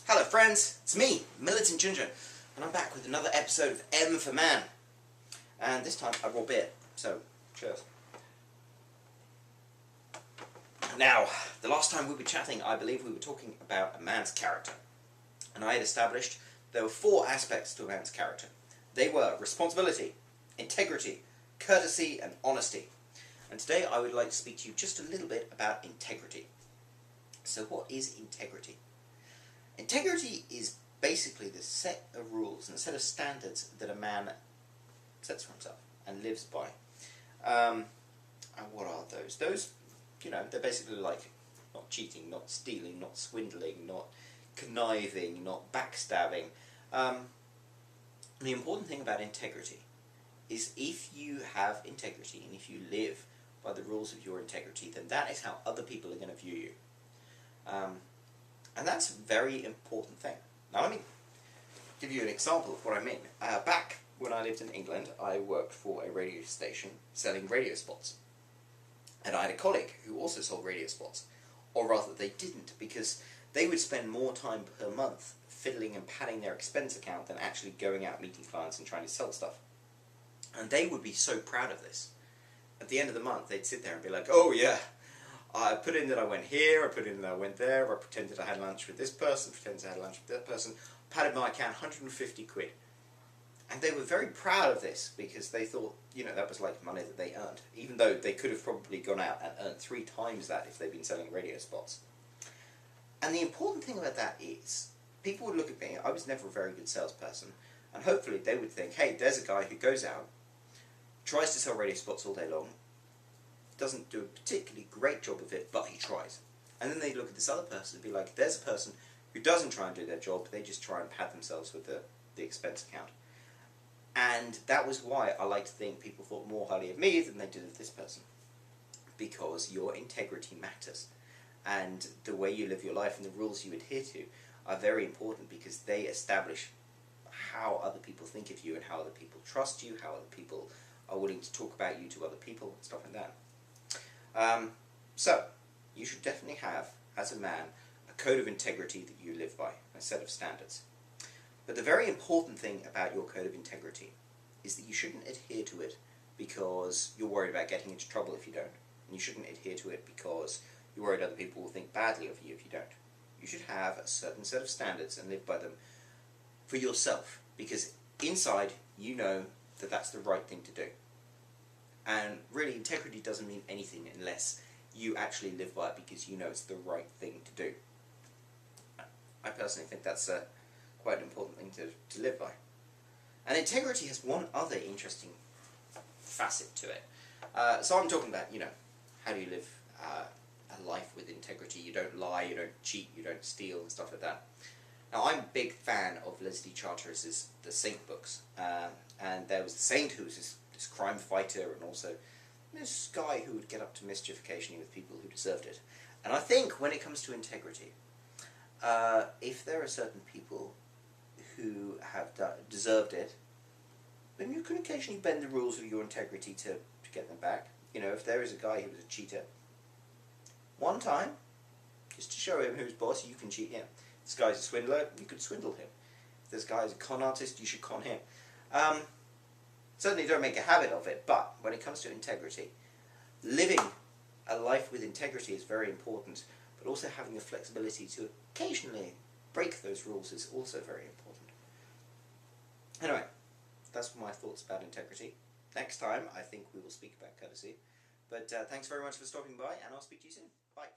Hello friends, it's me, Militant Ginger, and I'm back with another episode of M for Man. And this time I brought beer, so cheers. Now, the last time we were chatting, I believe we were talking about a man's character. And I had established there were 4 aspects to a man's character. They were responsibility, integrity, courtesy, and honesty. And today I would like to speak to you just a little bit about integrity. So what is integrity? Integrity is basically the set of rules and a set of standards that a man sets for himself and lives by. And what are those? Those, they're basically like not cheating, not stealing, not swindling, not conniving, not backstabbing. The important thing about integrity is if you have integrity and if you live by the rules of your integrity, then that is how other people are going to view you. And that's a very important thing. Now let me give you an example of what I mean. Back when I lived in England, I worked for a radio station selling radio spots. And I had a colleague who also sold radio spots. Or rather, they didn't, because they would spend more time per month fiddling and padding their expense account than actually going out meeting clients and trying to sell stuff. And they would be so proud of this. At the end of the month, they'd sit there and be like, oh yeah, I put in that I went here, I put in that I went there, I pretended I had lunch with this person, pretended I had lunch with that person, padded my account 150 quid. And they were very proud of this because they thought, that was like money that they earned, even though they could have probably gone out and earned 3 times that if they'd been selling radio spots. And the important thing about that is, people would look at me, I was never a very good salesperson, and hopefully they would think, hey, there's a guy who goes out, tries to sell radio spots all day long, doesn't do a particularly great job of it, but he tries. And then they look at this other person and be like, there's a person who doesn't try and do their job, they just try and pad themselves with the expense account. And that was why I like to think people thought more highly of me than they did of this person. Because your integrity matters. And the way you live your life and the rules you adhere to are very important because they establish how other people think of you and how other people trust you, how other people are willing to talk about you to other people and stuff like that. So, you should definitely have, as a man, a code of integrity that you live by, a set of standards. But the very important thing about your code of integrity is that you shouldn't adhere to it because you're worried about getting into trouble if you don't. And you shouldn't adhere to it because you're worried other people will think badly of you if you don't. You should have a certain set of standards and live by them for yourself, because inside you know that that's the right thing to do. And really, integrity doesn't mean anything unless you actually live by it because you know it's the right thing to do. I personally think that's quite an important thing to live by. And integrity has one other interesting facet to it. So I'm talking about, how do you live a life with integrity? You don't lie, you don't cheat, you don't steal and stuff like that. Now I'm a big fan of Leslie Charteris's The Saint books. And there was the Saint who was this crime fighter and also this guy who would get up to mischief occasionally with people who deserved it. And I think when it comes to integrity, if there are certain people who have deserved it, then you can occasionally bend the rules of your integrity to get them back. If there is a guy who was a cheater, one time, just to show him who's boss, you can cheat him. If this guy's a swindler, you could swindle him. If this guy's a con artist, you should con him. Certainly don't make a habit of it, but when it comes to integrity, living a life with integrity is very important, but also having the flexibility to occasionally break those rules is also very important. Anyway, that's my thoughts about integrity. Next time, I think we will speak about courtesy. But thanks very much for stopping by, and I'll speak to you soon. Bye.